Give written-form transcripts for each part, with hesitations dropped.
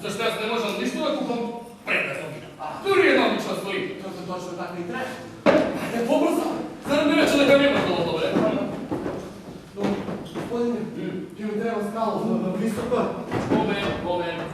Zašto ja se ne možem ništa da kupam predatom? Duri je novično stoji. To se točno tako i treba. Ajde, pobrzo! Zar mi reče da ga nemaš dovoljno dobre? No, gospodine, ti mi treba skalo na pristupa. Moment.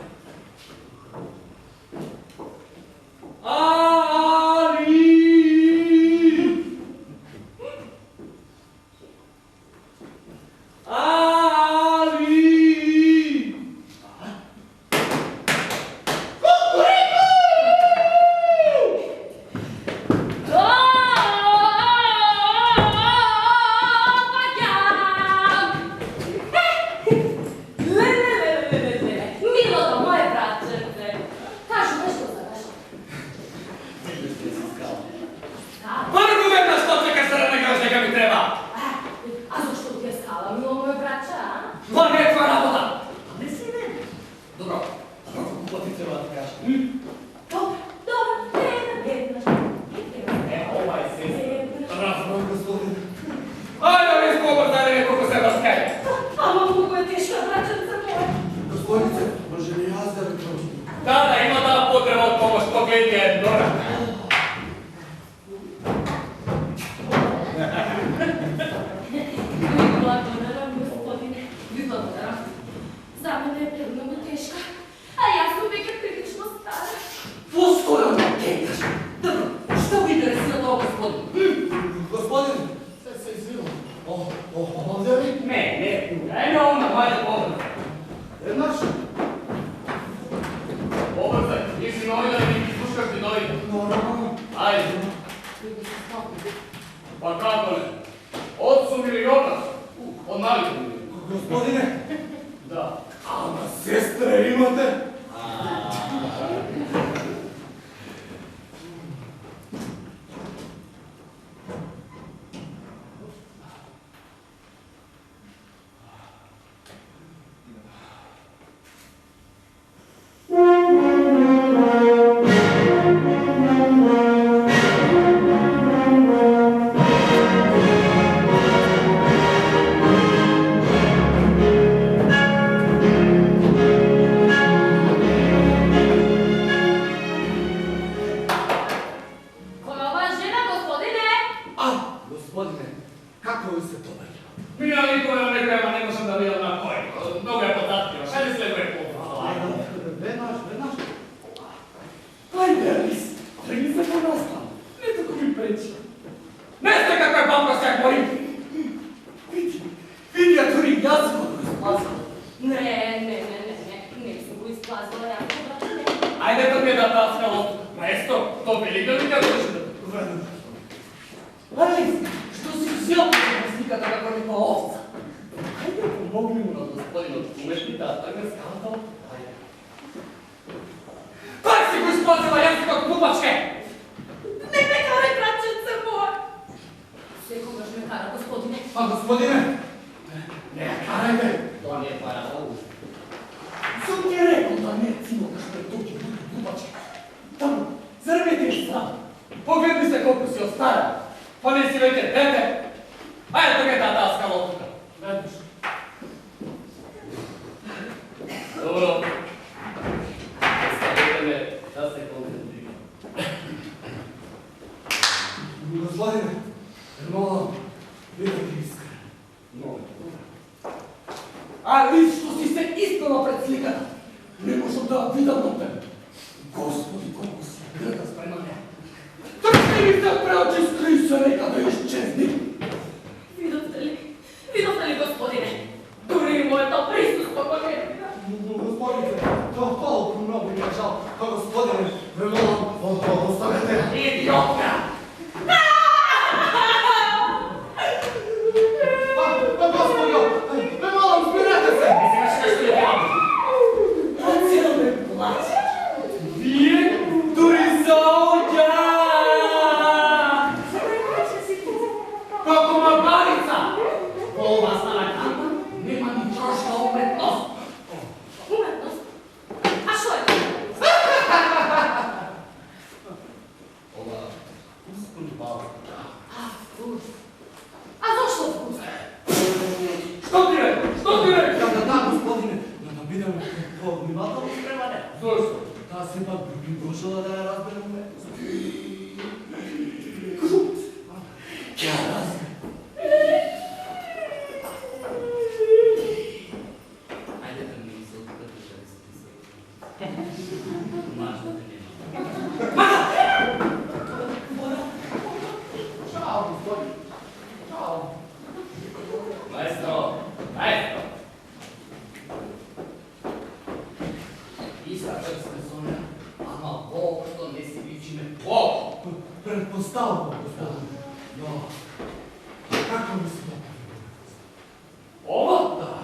Što ti rekao? Da, gospodine. Da, vidimo, vнимателно spremane. Защо? Та се пак би дошла да я разберем уметност. Тя разбере. Ajde da mi se odprati da se ti se. Mažda te nema. Čao, gospodin. Čao. Maestro, maestro. Iskačem se Sonja, ama Bog što ne si vići me Bog. Pretpostavljam, gospodin. No, kako mi se to? Ovo? Da.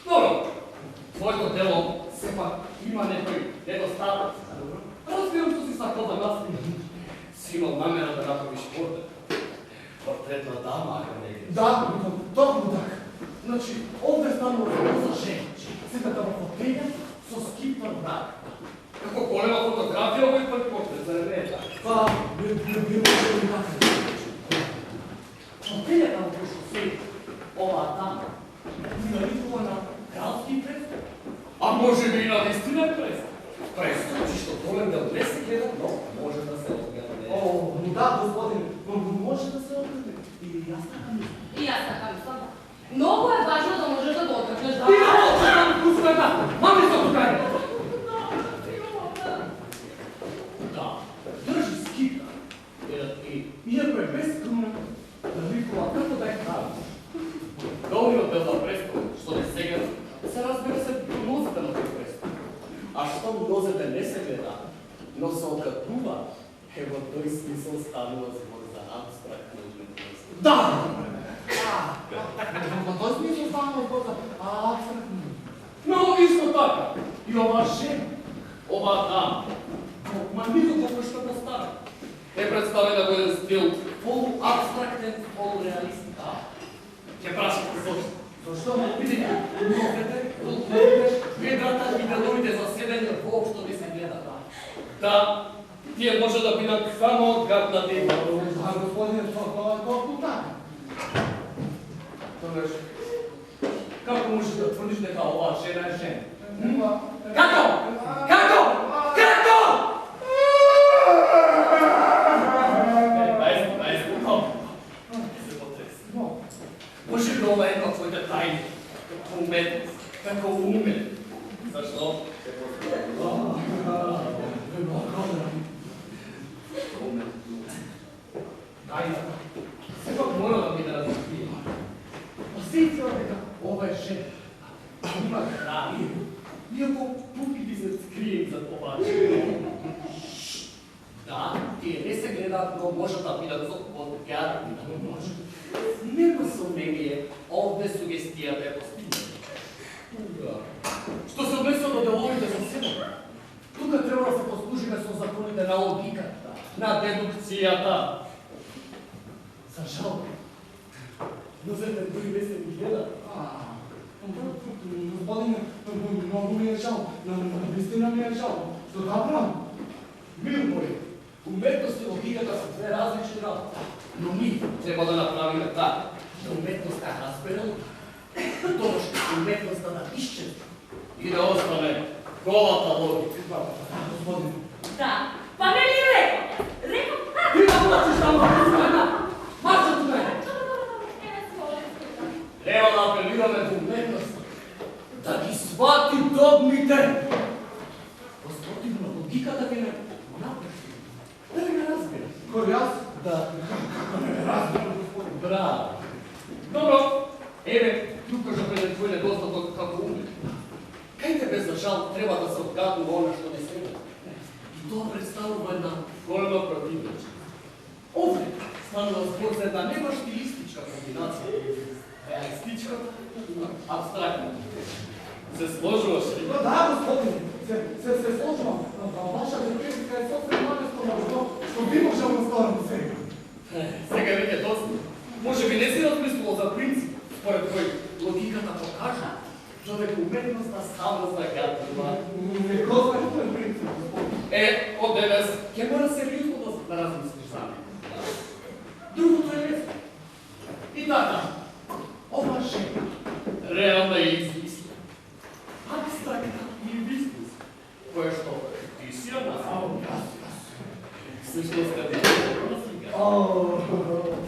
Dobro. Tvojto telo sepak ima nekoj nedostatak. Razvijem što si sad to da nastavim. Si imao namjera da napraviš portret. Portretna dama, ako negdje. Da, točno tak. Znači, ovdje je stano za žena. Сега да фотеја со скипар враг. Kako golema fotografija, ovo je prvi portret, zar ne je tako? Па, не може ли така? Фотеля тamo pošto se ova dama nalikovana kralski predstav. A može bi i na istine predstav? Predstav, što volim da ne se gleda, no može da se odgleda. О, ну да, господин, но може да се открие. И јас така мислам. И аз така мислам. Много е важно да можеш да го откръкнеш, да. Ти не може да ми пуската! Мами се покай! Da, drži skipar. I iako je beskruman, nalikova kako da je kralj. Dovoljno da za predstav, što ne se gleda, se разбира се нозете на този predstav. А що нозете не се гледа, но се окатува, ево той смисъл станува збор за абстрактна уметност. Да! Во тој смисол станува збор за абстрактно. Но исто така, I ova žena, ова дама ma nikako što postavi. е представена во еден стил Polu-abstrakten, polu-realista. ќе прашам зошто. Зошто? Видите, нозете, толковите, ведрата и деловите за седење воопшто не се гледа. Да, тие може да бидат само одгаднати. А господине, тоа е толку така. Тогаш, Како можеш да тврдиш дека ова жена е жена? како? Како? Како? Дај спокојно. Се потрес. Може ли ова една од твоите тајни? Како уметност, како умен? Зашто? Ајде, сепак мора да биде разликија. Позиција дека ова е жена. Има крај. Иако пупите се скрием зад ова жена. Да, тие не се гледаат, но може да бидат одгадни на може. Нема сомнение, овде сугестијата е постигната. Што се однесува до деловите за себе, тука треба да се послужиме со законите на логиката, на дедукцијата. За жал, нозете други не се ни гледаат. Господине, многу ми е жал. Навистина ми е жал. Што да правам? Мил мој, уметност и логиката се две различни работи. Но ние Треба да направиме така. да уметноста разбере логика. Тоа што уметноста да исчезне. И да остане голата логика. Господине. Да. Па не ли рекам? Рекам, Ти да плачеш таму, Марша тука! Треба да апелираме до уметноста, да ги свати догмите. Воспротивно логиката ќе не напушти. Да не разбере. Кој јас? Да. Разбирам, господине. Браво. Добро, еве, тука што пред твој недостаток како умен. Кај тебе за жал треба да се одгадува она што не се гледа. И тоа представува една Голема противност. овде станува збор за една нема стилистичка комбинација. Реалистичка, абстрактна. Се сложуваш ли? Да, господине, се сложувам. Ваша речетика е сосем манесторна, што би можел да сторам сега. Сега веќе доста. Може би не си размислувал за принцип, според кој Логиката покажа дека уметноста само загадува. Не го знаеш тој принцип, господине. од денес Ќе мора сериозно да размислиш за мене. Другото е лесно. И така, ова жена, реална и измислена. абстрактна и вистинска, budućnost kad je ona slika.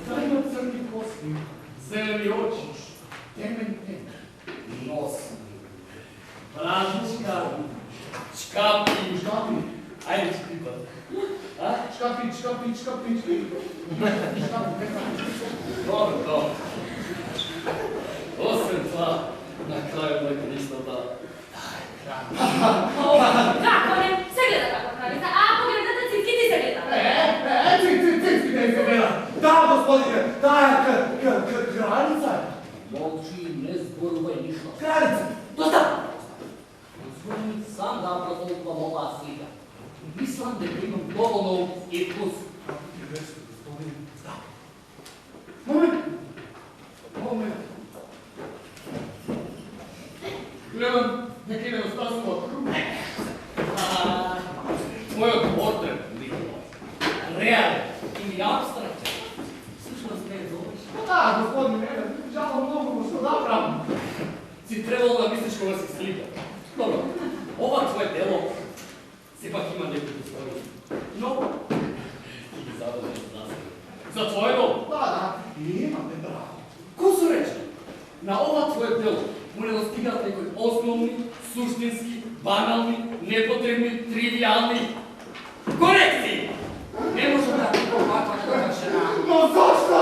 Da ima crni kosti, zeleni oči, temen tek, Nos. Pražnička. Škapi. Ajde ću pripat. A? škapić. Dobro, dobro. Osim tla, na kraju moj Kristota. Kako ne? Se gleda kako kraljica, a ako gledate cipki, ti se gleda. Cicki ne izgleda. Da, gospodine, da je kraljica. Molči, ne zboruvaj ništa. Kraljica. Dosta! Gospodin sam da prozvukvam ova slika. Mislim da imam dovoljno i plus. Da. Moment. Gledam, neki ne ostasuo. Moj odgovor realno ili abstraktno. Slušnost ne zoveš. Da, gospodine, žao mnogo što napravim. Si trebalo da misliš koga si slika. Dobro, ova tvoje delo se pak ima neku istoriju. No, ti zadovoljno znaš. Za tvoje delo? Da, imam te bravo. Ko su reći? Na ova tvoje delo mora dostigati nekoj osnovni, suštinski, banalni, nepotrebni, trivialni korekciji. Ne može da ti ovakva koračena. No zašto?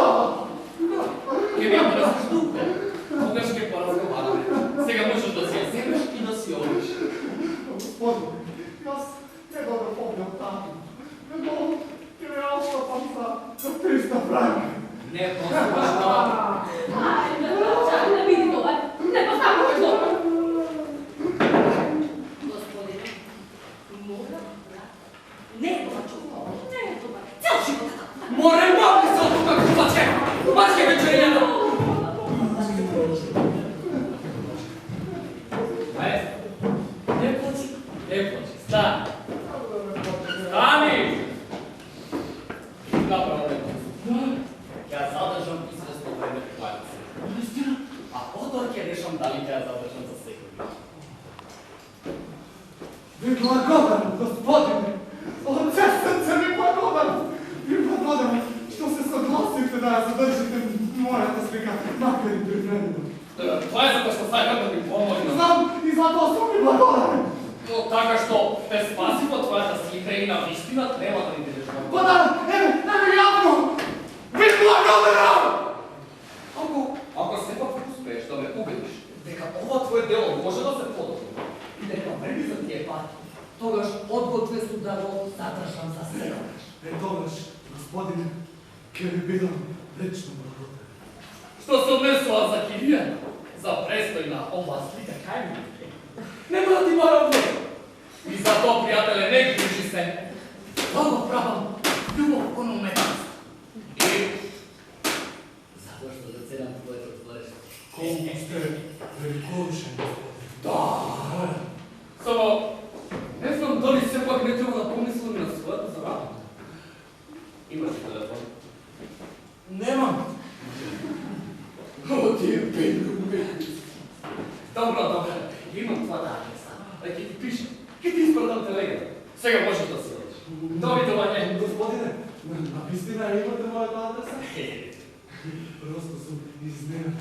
Jer ja da si štupe. Pogledajte pa razgovarame. Сега možeš da si je zemeš i da si oviš. Gospodine, jaz ne dobro pomnjam tako. Nego, ja odstupam za 300 franka. Ne poslušaš to. Ajde, čak ne vidi ovaj. Ne postavljaj dobro. Gospodine, mora ne domaću. Ne domaću. Cijel život tako. More mogli se od toga kupače. Mačke večerijana. Ajde. Ne plaći. Stani. Stani! Dobro, ja zadržam izvesno vreme kvalice. Istina? A odorke rešam da li ga ja zadržam za sekundu. Vi blagodan, gospodine! Od sve srce mi blagodan! Vi blagodan, što se saglasite da ja zadržite mojata slika, makar i pripremljena. To je zato što sad kako ti pomožem. Znam i zato sam mi blagodan! No, tako što te spasivo tvojata slika i na istina treba da ideš na Pa da, evo javno! Vi blagodan! Ako se pak uspeš da me ubediš, neka ova tvoje delo može da se podobi i neka meni za tije pati, togaš odgotve su da go zadržam za sebe. Togaš, gospodine, kjer bi bilo večno blagodan. Što se odnesula za Kirijana, za prestojna ova slika, kaj mi je? Nema da ti moram dobro. I za to, prijatelje, ne griži se. Dobro pravam, ljubav onometac. I zato što zacenam tvoje trotvorešte. Komu ste velikodušen, gospodine? Da. Samo, ne znam da li se pak ne treba da pomislim na svoju zaradu. Imaš li telefon? Nemam. Ovo ti je pet. Dobro. Imam tvoja adresa. Da ti pišem. Kaj ti ispredam telegram? Сега možeš da si odeš. Dovidovanje. Gospodine, napistina imate moja adresa? Prosto su iznenadni.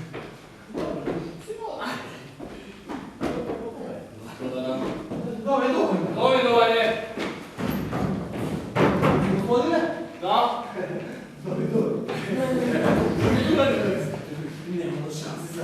Lako da nam. Dovidovanje. Gospodine? Da? Dovidovanje. Nemamo šansi za